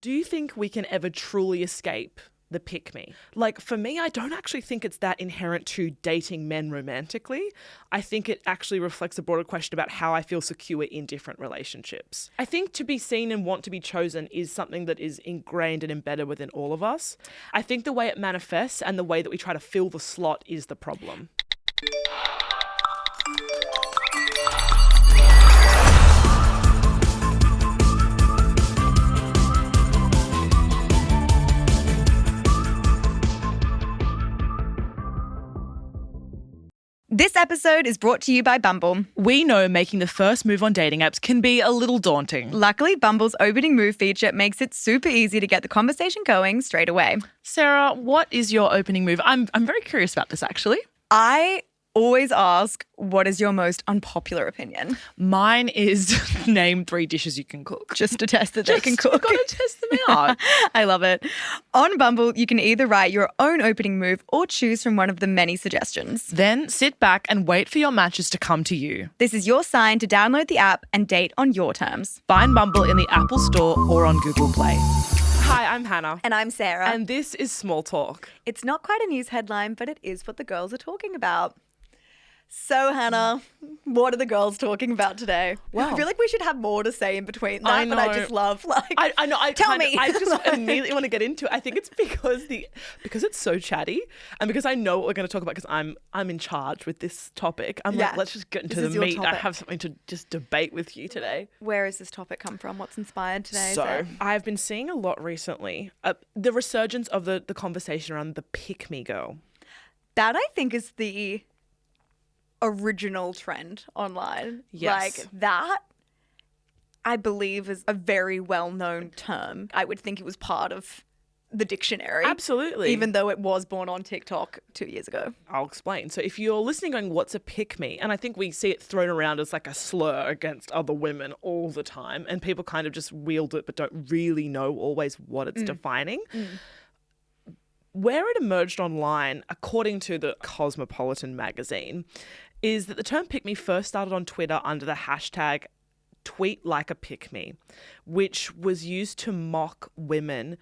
Do you think we can ever truly escape the pick me? Like, for me, I don't actually think it's that inherent to dating men romantically. I think it actually reflects a broader question about how I feel secure in different relationships. I think to be seen and want to be chosen is something that is ingrained and embedded within all of us. I think the way it manifests and the way that we try to fill the slot is the problem. This episode is brought to you by Bumble. We know making the first move on dating apps can be a little daunting. Luckily, Bumble's opening move feature makes it super easy to get the conversation going straight away. Sarah, what is your opening move? I'm very curious about this, actually. I always ask, what is your most unpopular opinion? Mine is name 3 dishes you can cook. Just to test that they can cook. You've got to test them out. I love it. On Bumble, you can either write your own opening move or choose from one of the many suggestions. Then sit back and wait for your matches to come to you. This is your sign to download the app and date on your terms. Find Bumble in the Apple Store or on Google Play. Hi, I'm Hannah. And I'm Sarah. And this is Small Talk. It's not quite a news headline, but it is what the girls are talking about. So, Hannah, what are the girls talking about today? Wow. I feel like we should have more to say in between that, I know. but I just love, like, I know. tell me. I just immediately want to get into it. I think it's because it's so chatty and because I know what we're going to talk about because I'm in charge with this topic. I'm like, let's just get into the meat. I have something to just debate with you today. Where has this topic come from? What's inspired today? So, I've been seeing a lot recently the resurgence of the conversation around the pick-me girl. That, I think, is the original trend online. Yes. Like, that, I believe, is a very well-known term. I would think it was part of the dictionary. Absolutely. Even though it was born on TikTok 2 years ago. I'll explain. So if you're listening going, what's a pick-me? And I think we see it thrown around as like a slur against other women all the time. And people kind of just wield it but don't really know always what it's defining. Where it emerged online, according to the Cosmopolitan magazine, is that the term pick-me first started on Twitter under the hashtag tweet like a pick-me, which was used to mock women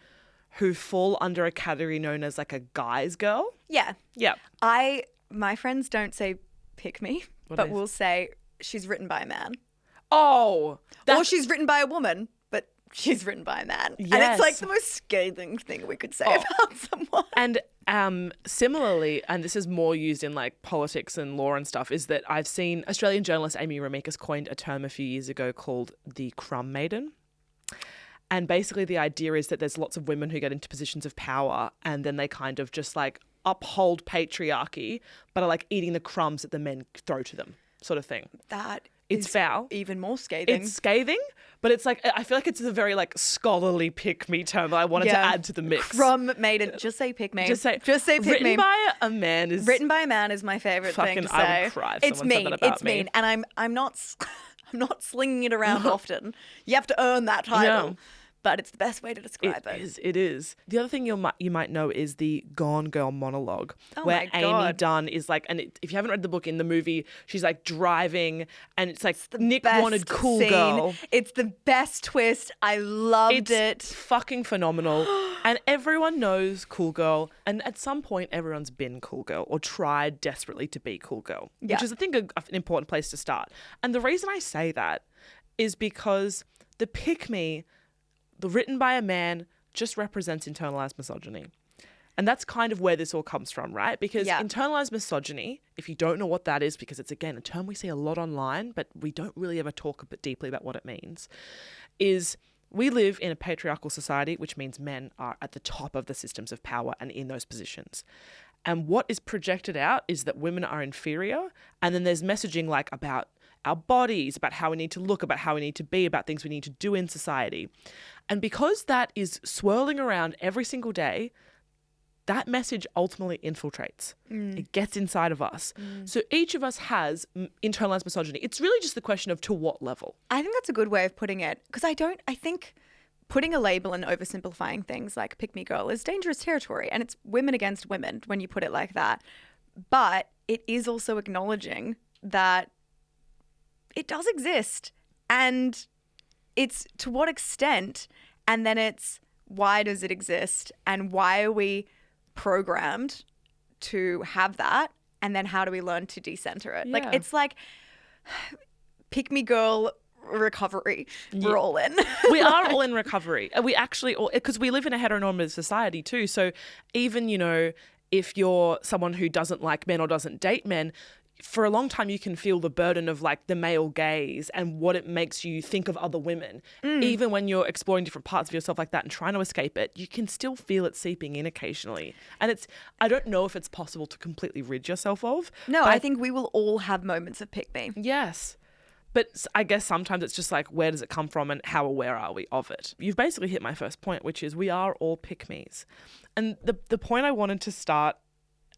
who fall under a category known as like a guy's girl. Yeah. Yeah. My friends don't say pick me, but will say she's written by a man. Oh. Or she's written by a woman, but she's written by a man. Yes. And it's like the most scathing thing we could say about someone. And similarly, and this is more used in like politics and law and stuff, is that I've seen Australian journalist Amy Ramikas coined a term a few years ago called the crumb maiden. And basically the idea is that there's lots of women who get into positions of power and then they kind of just like uphold patriarchy, but are like eating the crumbs that the men throw to them, sort of thing. It's foul. Even more scathing. It's scathing, but it's like, I feel like it's a very like scholarly pick-me term that I wanted to add to the mix. Crumb maiden. Just say pick me. Just say pick me. Written by a man is... Written by a man is my favourite thing to say. I would cry if it's someone mean. said that about it's me. mean. And I'm not slinging it around often. You have to earn that title. Yeah. But it's the best way to describe it. It is. The other thing you might know is the Gone Girl monologue, where my God. Amy Dunn is like, and if you haven't read the book, in the movie, she's like driving, and it's like Nick wanted cool scene. girl. It's the best twist. I loved it. Fucking phenomenal. And everyone knows cool girl, and at some point, everyone's been cool girl or tried desperately to be cool girl, which is, I think, an important place to start. And the reason I say that is because the pick me, the written by a man, just represents internalized misogyny. And that's kind of where this all comes from, right? Because internalized misogyny, if you don't know what that is, because it's, again, a term we see a lot online, but we don't really ever talk a bit deeply about what it means, is we live in a patriarchal society, which means men are at the top of the systems of power and in those positions. And what is projected out is that women are inferior, and then there's messaging like about our bodies, about how we need to look, about how we need to be, about things we need to do in society. And because that is swirling around every single day, that message ultimately infiltrates. It gets inside of us. So each of us has internalized misogyny. It's really just the question of to what level. I think that's a good way of putting it, because I think putting a label and oversimplifying things like pick me girl is dangerous territory, and it's women against women when you put it like that. But it is also acknowledging that it does exist, and it's to what extent, and then it's Why does it exist? And why are we programmed to have that? And then how do we learn to decenter it? Like, it's like pick me girl recovery. We're all in. We are all in recovery. We actually all, because we live in a heteronormative society too. So even, you know, if you're someone who doesn't like men or doesn't date men, for a long time you can feel the burden of like the male gaze and what it makes you think of other women. Even when you're exploring different parts of yourself like that and trying to escape it, you can still feel it seeping in occasionally. And it's, I don't know if it's possible to completely rid yourself of. No, I think we will all have moments of pick me. Yes. But I guess sometimes it's just like, where does it come from and how aware are we of it? You've basically hit my first point, which is we are all pick-me's. And the point I wanted to start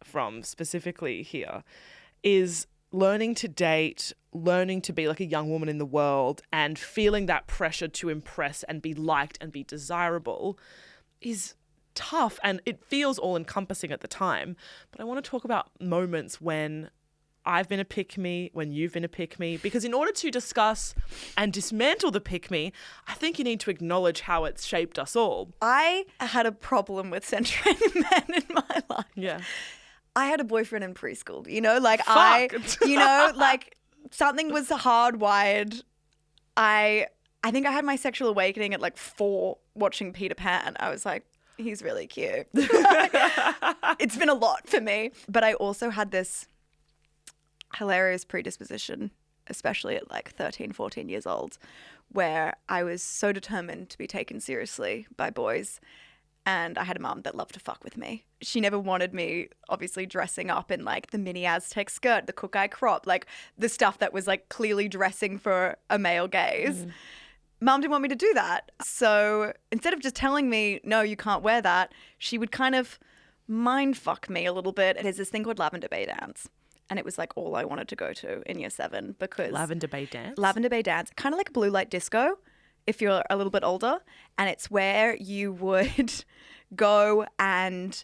from specifically here is learning to date, learning to be like a young woman in the world and feeling that pressure to impress and be liked and be desirable is tough and it feels all-encompassing at the time. But I want to talk about moments when I've been a pick-me, when you've been a pick-me, because in order to discuss and dismantle the pick-me, I think you need to acknowledge how it's shaped us all. I had a problem with centering men in my life. Yeah. I had a boyfriend in preschool, you know, like Fuck. like something was hardwired. I think I had my sexual awakening at like 4 watching Peter Pan. I was like, he's really cute. It's been a lot for me. But I also had this hilarious predisposition, especially at like 13, 14 years old, where I was so determined to be taken seriously by boys. And I had a mum that loved to fuck with me. She never wanted me, obviously, dressing up in like the mini Aztec skirt, the cook eye crop, like the stuff that was like clearly dressing for a male gaze. Mum didn't want me to do that. So instead of just telling me, no, you can't wear that, she would kind of mind fuck me a little bit. There's this thing called Lavender Bay Dance. And it was like all I wanted to go to in year 7 because... Lavender Bay Dance? Lavender Bay Dance. Kind of like a blue light disco if you're a little bit older. And it's where you would go and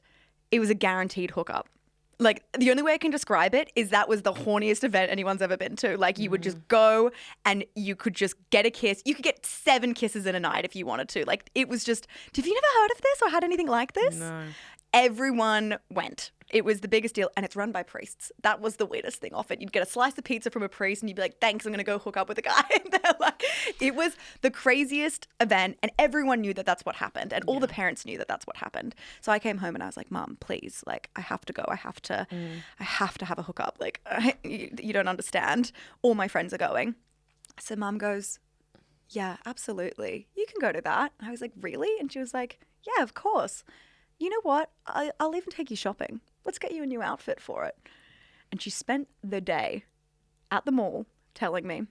it was a guaranteed hookup. Like, the only way I can describe it is that was the horniest event anyone's ever been to. Like, you would just go and you could just get a kiss. You could get 7 kisses in a night if you wanted to. Like, it was just... Have you never heard of this or had anything like this? No. Everyone went. It was the biggest deal, and it's run by priests. That was the weirdest thing off it. You'd get a slice of pizza from a priest, and you'd be like, thanks, I'm going to go hook up with a guy. And they're like, it was the craziest event, and everyone knew that that's what happened, and all the parents knew that that's what happened. So I came home, and I was like, Mum, please, like, I have to go. I have to have a hookup. Like, you don't understand. All my friends are going. So Mum goes, yeah, absolutely. You can go to that. I was like, really? And she was like, yeah, of course. You know what? I'll even take you shopping. Let's get you a new outfit for it. And she spent the day at the mall telling me, you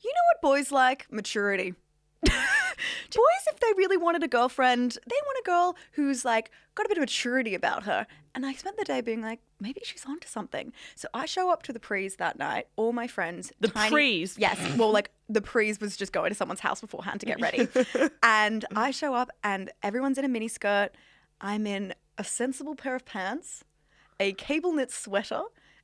know what boys like? Maturity. Boys, if they really wanted a girlfriend, they want a girl who's like got a bit of maturity about her. And I spent the day being like, maybe she's onto something. So I show up to the prees that night, all my friends. The prees? Yes. Well, like the prees was just going to someone's house beforehand to get ready. And I show up and everyone's in a mini skirt. I'm in a sensible pair of pants, a cable knit sweater,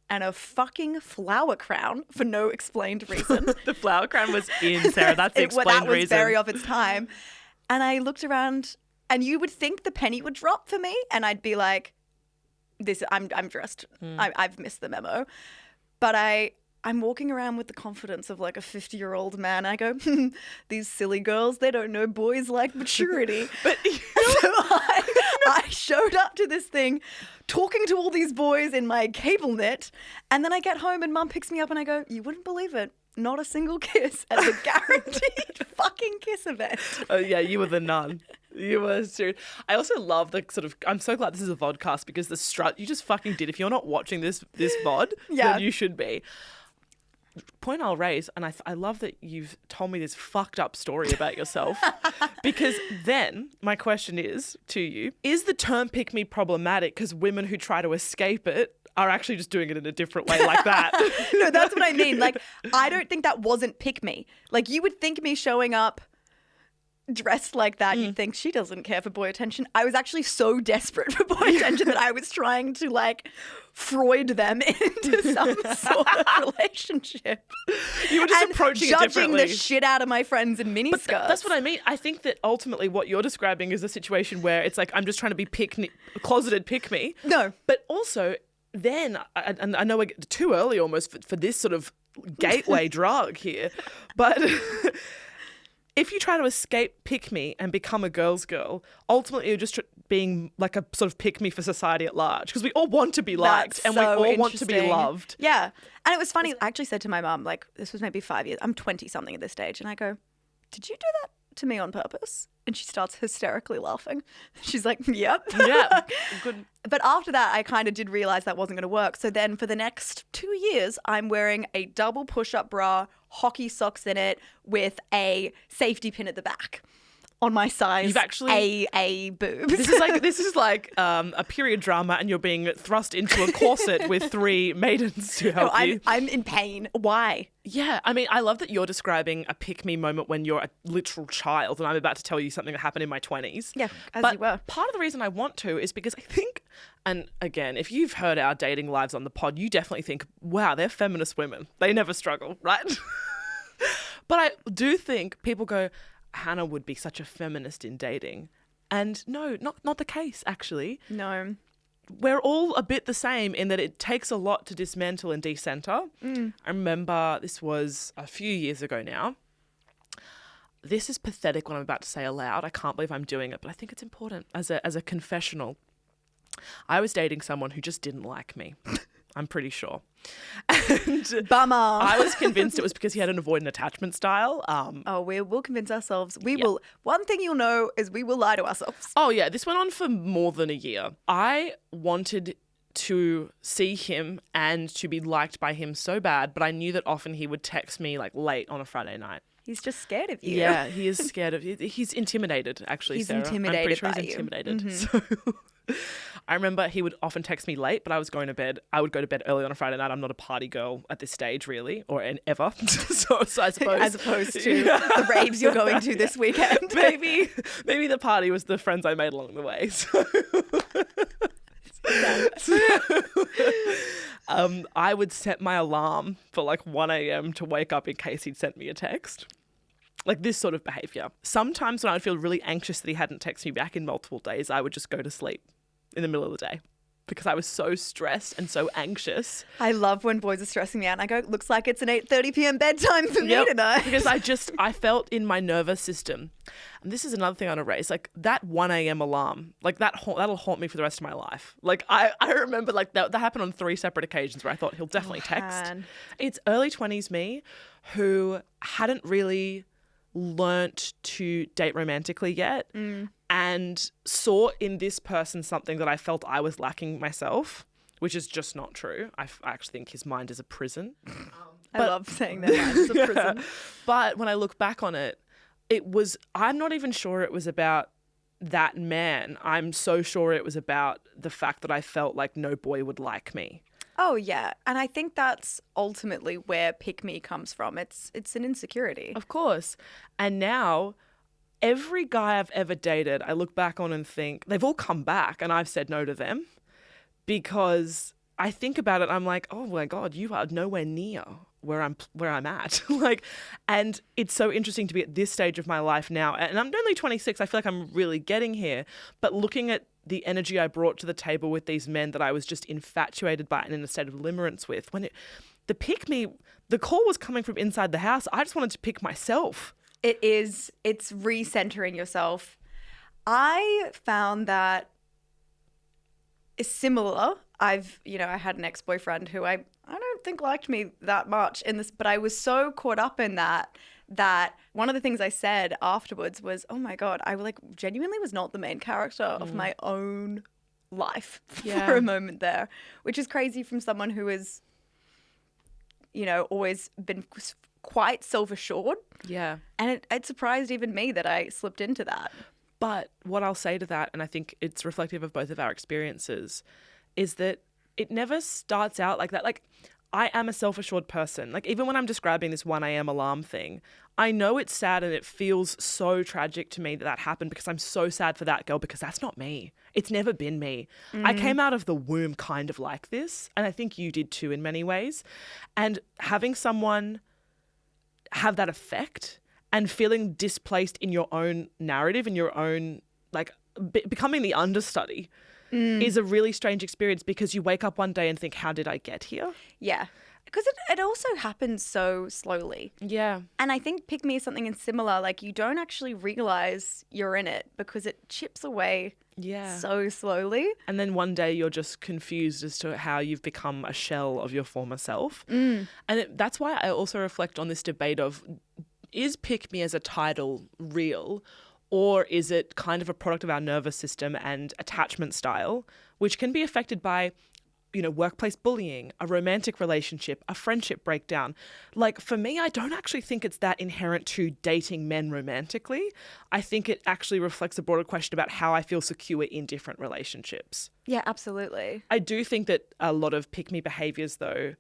and a fucking flower crown for no explained reason. The flower crown was in, Sarah. That's the explained reason. That was very of its time. And I looked around and you would think the penny would drop for me and I'd be like, I'm dressed. I've missed the memo. But I'm walking around with the confidence of like a 50-year-old man. I go, these silly girls, they don't know boys like maturity. But so I showed up to this thing talking to all these boys in my cable knit. And then I get home and Mum picks me up and I go, you wouldn't believe it. Not a single kiss at the guaranteed fucking kiss event. Oh, yeah, you were the nun. You were serious. I also love the sort of, I'm so glad this is a vodcast because the strut you just fucking did. If you're not watching this VOD, then you should be. Point I'll raise, and I love that you've told me this fucked up story about yourself, because then my question is to you, is the term pick me problematic because women who try to escape it are actually just doing it in a different way like that? No, that's what I mean. Like, I don't think that wasn't pick me. Like, you would think me showing up dressed like that, you'd think she doesn't care for boy attention. I was actually so desperate for boy attention that I was trying to like Freud them into some sort of relationship. You were just approaching it differently. Judging the shit out of my friends in miniskirts. That's what I mean. I think that ultimately what you're describing is a situation where it's like, I'm just trying to be closeted pick me. No. But also then, and I know we're too early almost for this sort of gateway drug here, but if you try to escape pick me and become a girl's girl, ultimately you're just being like a sort of pick me for society at large, because we all want to be liked and we all want to be loved. Yeah. And it was funny. I actually said to my mum, like, this was maybe 5 years. I'm 20 something at this stage. And I go, did you do that to me on purpose? And she starts hysterically laughing. She's like, yep. Yeah. Good. But after that, I kind of did realize that wasn't going to work. So then for the next 2 years, I'm wearing a double push-up bra, hockey socks in it, with a safety pin at the back on my size. You've actually a boobs. This is like a period drama, and you're being thrust into a corset with 3 maidens to help you. I'm in pain. Why? Yeah, I mean, I love that you're describing a pick-me moment when you're a literal child, and I'm about to tell you something that happened in my 20s. Yeah, as but you were. Part of the reason I want to is because I think, and again, if you've heard our dating lives on the pod, you definitely think, wow, they're feminist women. They never struggle, right? But I do think people go, Hannah would be such a feminist in dating. And no, not the case, actually. No. We're all a bit the same in that it takes a lot to dismantle and decenter. I remember this was a few years ago now. This is pathetic what I'm about to say aloud. I can't believe I'm doing it, but I think it's important as a confessional. I was dating someone who just didn't like me. I'm pretty sure. And Bummer. I was convinced it was because he had an avoidant attachment style. We'll convince ourselves. We will. One thing you'll know is we will lie to ourselves. Oh, yeah. This went on for more than a year. I wanted to see him and to be liked by him so bad, but I knew that often he would text me like late on a Friday night. He's just scared of you. Yeah, he is scared of you. He's intimidated, actually, He's Sarah. intimidated I'm by pretty sure he's you. intimidated. So I remember he would often text me late, but I was going to bed. I would go to bed early on a Friday night. I'm not a party girl at this stage, really, or ever. so I suppose. As opposed to the raves you're going to this weekend. maybe the party was the friends I made along the way. I would set my alarm for like 1 a.m. to wake up in case he'd sent me a text. Like this sort of behaviour. Sometimes when I'd feel really anxious that he hadn't texted me back in multiple days, I would just go to sleep in the middle of the day because I was so stressed and so anxious. I love when boys are stressing me out and I go, looks like it's an 8:30 p.m. bedtime for me tonight. Because I felt in my nervous system. And this is another thing I want to raise, like that 1 a.m. alarm, like that'll haunt me for the rest of my life. Like I remember like that happened on 3 separate occasions where I thought he'll definitely text. Man. It's early 20s me who hadn't really learnt to date romantically yet and saw in this person something that I felt I was lacking myself, which is just not true. I actually think his mind is a prison. I love saying that mind is a prison. But when I look back on it, I'm not even sure it was about that man. I'm so sure it was about the fact that I felt like no boy would like me. Oh, yeah. And I think that's ultimately where pick me comes from. It's an insecurity. Of course. And now every guy I've ever dated, I look back on and think they've all come back and I've said no to them because I think about it. I'm like, oh my God, you are nowhere near where I'm at. Like, and it's so interesting to be at this stage of my life now. And I'm only 26. I feel like I'm really getting here. But looking at the energy I brought to the table with these men that I was just infatuated by and in a state of limerence with, the call was coming from inside the house. I just wanted to pick myself. It's recentering yourself. I found that is similar. I had an ex-boyfriend who I don't think liked me that much in this, but I was so caught up in that one of the things I said afterwards was, oh my God, I genuinely was not the main character of my own life for a moment there, which is crazy from someone who has, always been quite self-assured. Yeah. And it surprised even me that I slipped into that. But what I'll say to that, and I think it's reflective of both of our experiences, is that it never starts out like that. Like, I am a self-assured person. Like, even when I'm describing this 1 a.m. alarm thing, I know it's sad and it feels so tragic to me that that happened because I'm so sad for that girl because that's not me. It's never been me. I came out of the womb kind of like this, and I think you did too in many ways. And having someone have that effect and feeling displaced in your own narrative, in your own, like, becoming the understudy is a really strange experience because you wake up one day and think, how did I get here? Yeah. Because it also happens so slowly. Yeah. And I think pick me is something similar. Like, you don't actually realize you're in it because it chips away so slowly. And then one day you're just confused as to how you've become a shell of your former self. And that's why I also reflect on this debate of, is pick me as a title real, or is it kind of a product of our nervous system and attachment style, which can be affected by, you know, workplace bullying, a romantic relationship, a friendship breakdown. Like, for me, I don't actually think it's that inherent to dating men romantically. I think it actually reflects a broader question about how I feel secure in different relationships. Yeah, absolutely. I do think that a lot of pick-me behaviours, though,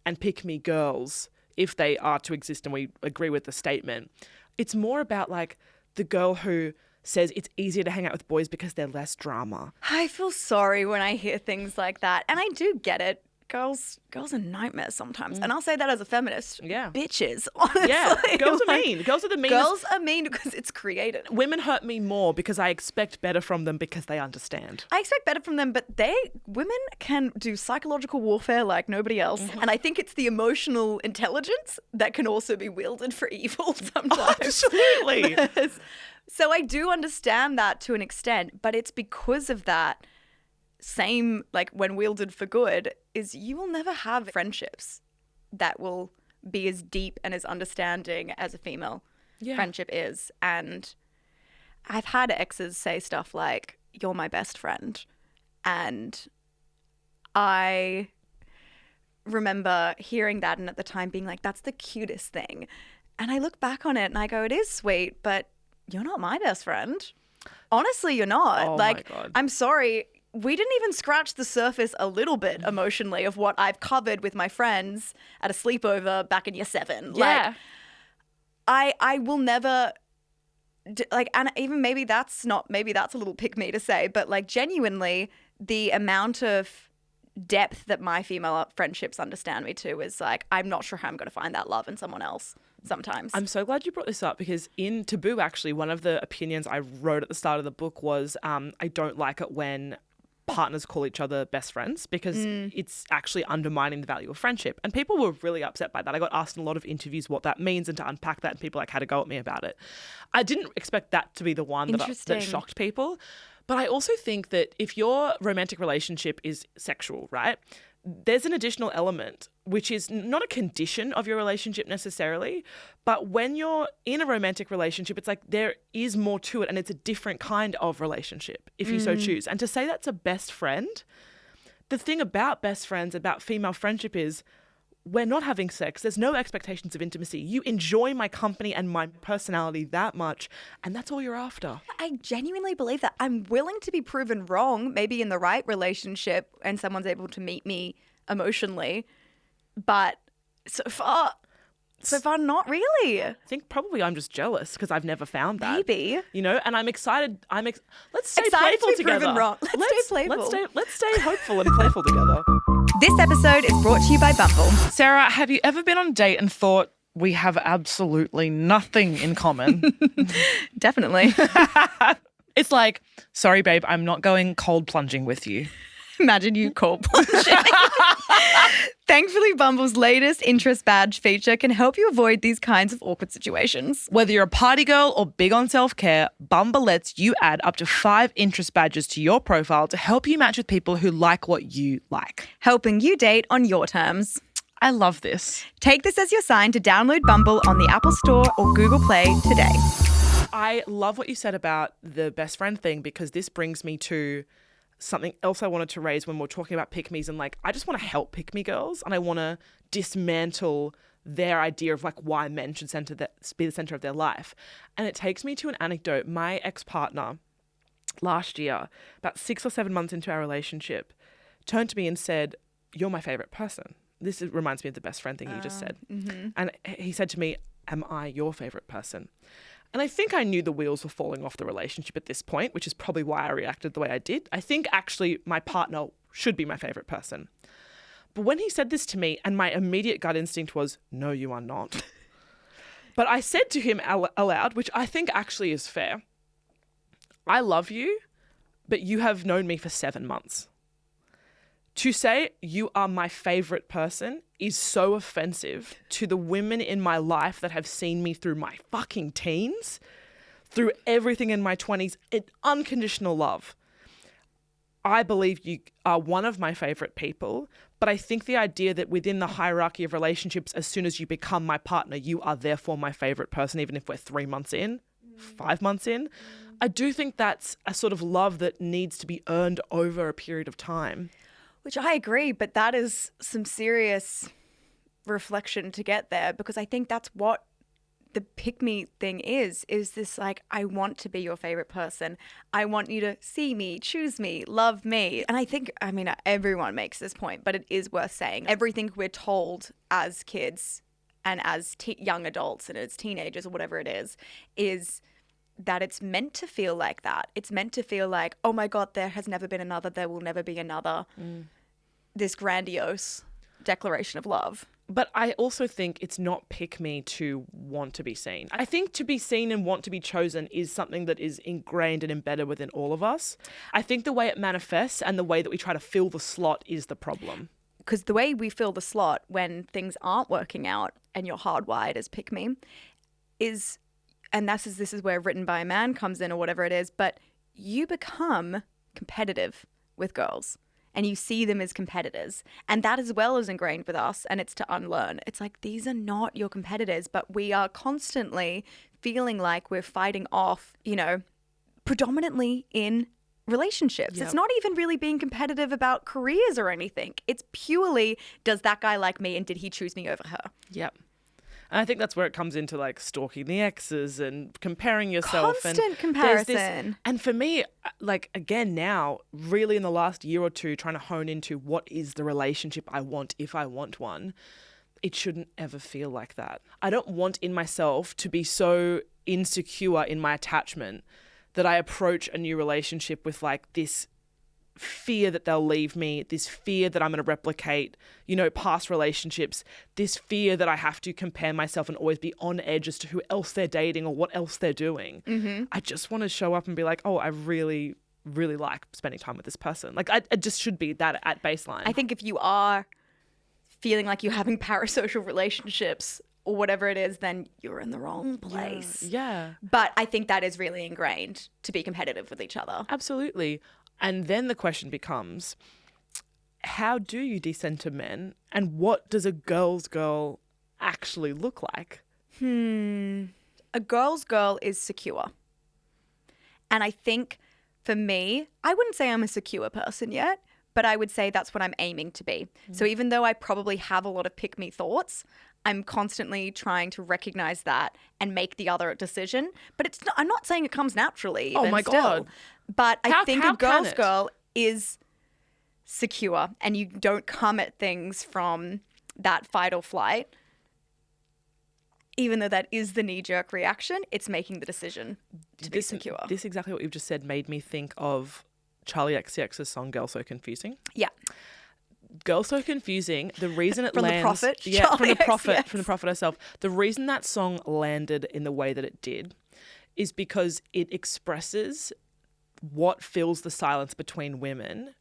and pick-me girls, if they are to exist and we agree with the statement, it's more about, like, the girl who says it's easier to hang out with boys because they're less drama. I feel sorry when I hear things like that. And I do get it. Girls are nightmares sometimes. And I'll say that as a feminist. Yeah. Bitches, honestly. Yeah, girls are mean. Girls are the meanest. Girls are mean because it's created. Women hurt me more because I expect better from them because they understand. I expect better from them, but women can do psychological warfare like nobody else. And I think it's the emotional intelligence that can also be wielded for evil sometimes. Absolutely. So I do understand that to an extent, but it's because of that same, like, when wielded for good, is you will never have friendships that will be as deep and as understanding as a female friendship is. And I've had exes say stuff like, you're my best friend. And I remember hearing that and at the time being like, that's the cutest thing. And I look back on it and I go, it is sweet, but you're not my best friend. Honestly, you're not. Oh, like, my God. I'm sorry. We didn't even scratch the surface a little bit emotionally of what I've covered with my friends at a sleepover back in year 7. Yeah. Like, I will never, like, and even maybe that's a little pick me to say, but, like, genuinely the amount of depth that my female friendships understand me to is like, I'm not sure how I'm going to find that love in someone else sometimes. I'm so glad you brought this up because in Taboo, actually, one of the opinions I wrote at the start of the book was I don't like it when partners call each other best friends because it's actually undermining the value of friendship. And people were really upset by that. I got asked in a lot of interviews what that means and to unpack that, and people, like, had a go at me about it. I didn't expect that to be the one that shocked people. But I also think that if your romantic relationship is sexual, right, there's an additional element, which is not a condition of your relationship necessarily, but when you're in a romantic relationship, it's like there is more to it and it's a different kind of relationship if you so choose. And to say that's a best friend, the thing about best friends, about female friendship is we're not having sex. There's no expectations of intimacy. You enjoy my company and my personality that much, and that's all you're after. I genuinely believe that. I'm willing to be proven wrong, maybe in the right relationship and someone's able to meet me emotionally, but so far not really. I think probably I'm just jealous because I've never found that. Maybe. You know, and I'm excited. Let's stay Excited playful to be together. proven wrong. Let's stay playful. Let's stay hopeful and playful together. This episode is brought to you by Bumble. Sarah, have you ever been on a date and thought we have absolutely nothing in common? Definitely. It's like, sorry, babe, I'm not going cold plunging with you. Imagine you cold plunging. Thankfully, Bumble's latest interest badge feature can help you avoid these kinds of awkward situations. Whether you're a party girl or big on self-care, Bumble lets you add up to 5 interest badges to your profile to help you match with people who like what you like. Helping you date on your terms. I love this. Take this as your sign to download Bumble on the Apple Store or Google Play today. I love what you said about the best friend thing because this brings me to something else I wanted to raise when we're talking about pick-me's, and like I just want to help pick-me girls and I want to dismantle their idea of like why men should be the center of their life. And it takes me to an anecdote. My ex-partner last year, about 6 or 7 months into our relationship, turned to me and said, "You're my favorite person." reminds me of the best friend thing you just said. Mm-hmm. And he said to me, am I your favorite person? And I think I knew the wheels were falling off the relationship at this point, which is probably why I reacted the way I did. I think actually my partner should be my favorite person. But when he said this to me, and my immediate gut instinct was, no, you are not. But I said to him aloud, which I think actually is fair, I love you, but you have known me for 7 months. To say you are my favorite person is so offensive to the women in my life that have seen me through my fucking teens, through everything in my 20s, unconditional love. I believe you are one of my favorite people, but I think the idea that within the hierarchy of relationships, as soon as you become my partner, you are therefore my favorite person, even if we're 3 months in, 5 months in, I do think that's a sort of love that needs to be earned over a period of time. Which I agree, but that is some serious reflection to get there, because I think that's what the pick me thing is this like, I want to be your favorite person. I want you to see me, choose me, love me. And I think, I mean, everyone makes this point, but it is worth saying. Everything we're told as kids and as young adults and as teenagers or whatever it is that it's meant to feel like that. It's meant to feel like, oh my God, there has never been another, there will never be another. This grandiose declaration of love. But I also think it's not pick me to want to be seen. I think to be seen and want to be chosen is something that is ingrained and embedded within all of us. I think the way it manifests and the way that we try to fill the slot is the problem. Because the way we fill the slot when things aren't working out and you're hardwired as pick me is, and this is where written by a man comes in or whatever it is, but you become competitive with girls. And you see them as competitors. And that as well is ingrained with us. And it's to unlearn. It's like, these are not your competitors, but we are constantly feeling like we're fighting off, predominantly in relationships. Yep. It's not even really being competitive about careers or anything. It's purely, does that guy like me and did he choose me over her? Yep. And I think that's where it comes into like stalking the exes and comparing yourself. Constant comparison. And for me, like again now, really in the last year or two, trying to hone into what is the relationship I want if I want one, it shouldn't ever feel like that. I don't want in myself to be so insecure in my attachment that I approach a new relationship with like this fear that they'll leave me, this fear that I'm going to replicate, past relationships, this fear that I have to compare myself and always be on edge as to who else they're dating or what else they're doing. Mm-hmm. I just want to show up and be like, oh, I really, really like spending time with this person. Like I just should be that at baseline. I think if you are feeling like you're having parasocial relationships or whatever it is, then you're in the wrong place. Yeah. But I think that is really ingrained to be competitive with each other. Absolutely. And then the question becomes, how do you descend to men? And what does a girl's girl actually look like? A girl's girl is secure. And I think for me, I wouldn't say I'm a secure person yet, but I would say that's what I'm aiming to be. So even though I probably have a lot of pick me thoughts, I'm constantly trying to recognize that and make the other decision. But I'm not saying it comes naturally. Oh my God. But I think a girl's girl is secure and you don't come at things from that fight or flight. Even though that is the knee-jerk reaction, it's making the decision to be secure. This exactly what you've just said made me think of Charlie XCX's song Girl So Confusing. Yeah. Girl So Confusing, the reason it from lands... the Prophet? Yeah, from the Prophet herself. The reason that song landed in the way that it did is because it expresses what fills the silence between women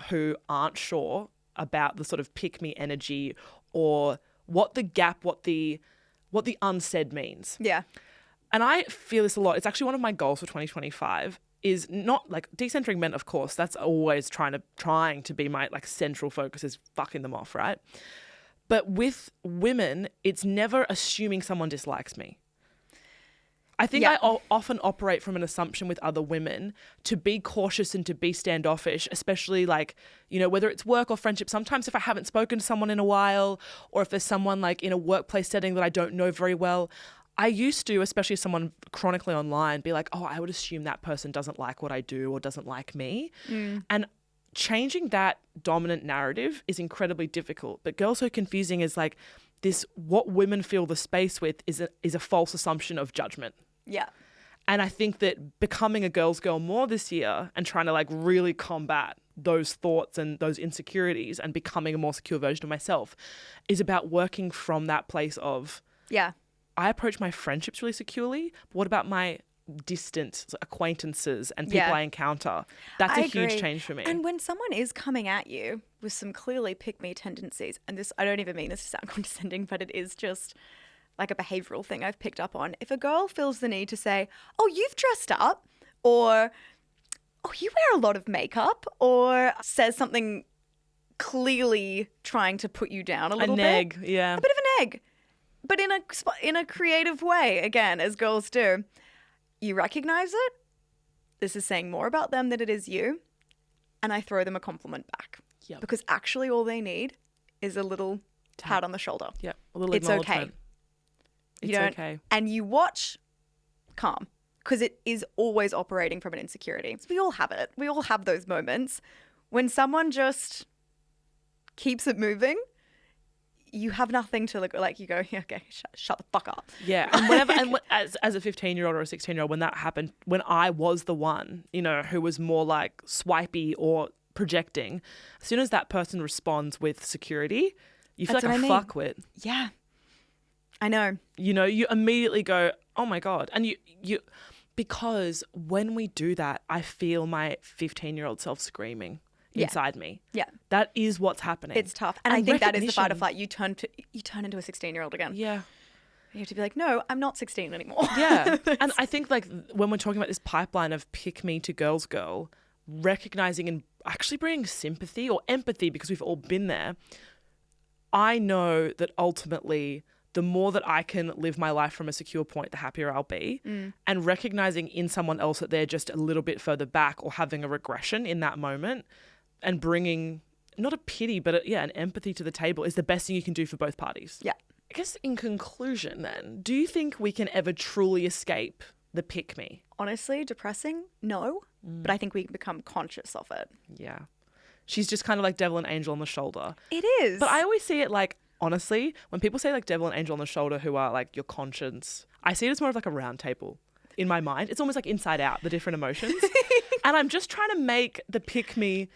who aren't sure about the sort of pick-me energy or what the gap, what the unsaid means. Yeah. And I feel this a lot. It's actually one of my goals for 2025 is not like decentering men, of course. That's always trying to be my like central focus is fucking them off, right? But with women, it's never assuming someone dislikes me. I think I often operate from an assumption with other women to be cautious and to be standoffish, especially like, whether it's work or friendship. Sometimes if I haven't spoken to someone in a while or if there's someone like in a workplace setting that I don't know very well, I used to, especially someone chronically online, be like, oh, I would assume that person doesn't like what I do or doesn't like me. And changing that dominant narrative is incredibly difficult. But Girl So Confusing is like this, what women fill the space with is a false assumption of judgment. Yeah. And I think that becoming a girl's girl more this year and trying to like really combat those thoughts and those insecurities and becoming a more secure version of myself is about working from that place of, Yeah. I approach my friendships really securely. But what about my distant acquaintances and people I encounter? That's a huge change for me. And when someone is coming at you with some clearly pick-me tendencies, and this, I don't even mean this to sound condescending, but it is just like a behavioral thing I've picked up on. If a girl feels the need to say, oh, you've dressed up, or oh, you wear a lot of makeup, or says something clearly trying to put you down a little bit. A bit of an egg, but in a creative way, again, as girls do. You recognize it. This is saying more about them than it is you. And I throw them a compliment back. Yep. Because actually all they need is a little pat on the shoulder. Yeah, a little It's acknowledgement. Okay. It's okay. And you watch calm, because it is always operating from an insecurity. We all have it. We all have those moments when someone just keeps it moving. You have nothing to look like. You go, yeah, okay, shut the fuck up. Yeah, and whenever, as a 15-year-old or a 16-year-old, when that happened, when I was the one, you know, who was more like swipey or projecting, as soon as that person responds with security, you feel like a fuckwit. Yeah, I know. You know, you immediately go, oh my God, and you, because when we do that, I feel my 15-year-old self screaming inside me. Yeah. That is what's happening. It's tough. And I think that is the fight or flight. You turn into a 16-year-old again. Yeah. You have to be like, no, I'm not 16 anymore. Yeah. And I think like when we're talking about this pipeline of pick me to girls girl, recognizing and actually bringing sympathy or empathy, because we've all been there, I know that ultimately the more that I can live my life from a secure point, the happier I'll be. And recognizing in someone else that they're just a little bit further back or having a regression in that moment, and bringing not a pity, but an empathy to the table is the best thing you can do for both parties. Yeah. I guess in conclusion then, do you think we can ever truly escape the pick me? Honestly, depressing? No. But I think we can become conscious of it. Yeah. She's just kind of like devil and angel on the shoulder. It is. But I always see it like, honestly, when people say like devil and angel on the shoulder who are like your conscience, I see it as more of like a round table in my mind. It's almost like inside out, the different emotions. And I'm just trying to make the pick me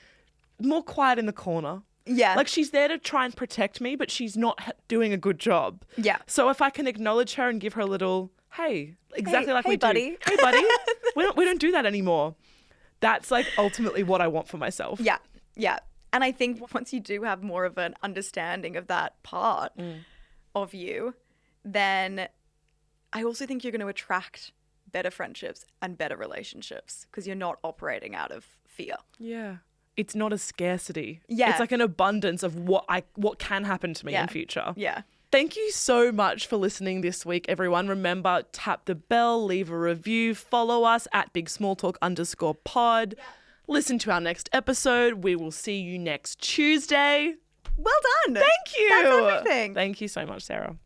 more quiet in the corner. Yeah. Like she's there to try and protect me, but she's not doing a good job. Yeah. So if I can acknowledge her and give her a little, hey, exactly like we buddy. do. Hey, buddy. we don't do that anymore. That's like ultimately what I want for myself. Yeah. Yeah. And I think once you do have more of an understanding of that part of you, then I also think you're going to attract better friendships and better relationships because you're not operating out of fear. Yeah. It's not a scarcity. Yeah. It's like an abundance of what can happen to me in future. Yeah. Thank you so much for listening this week, everyone. Remember, tap the bell, leave a review, follow us at bigsmalltalk_pod. Listen to our next episode. We will see you next Tuesday. Well done. Thank you. That's everything. Thank you so much, Sarah.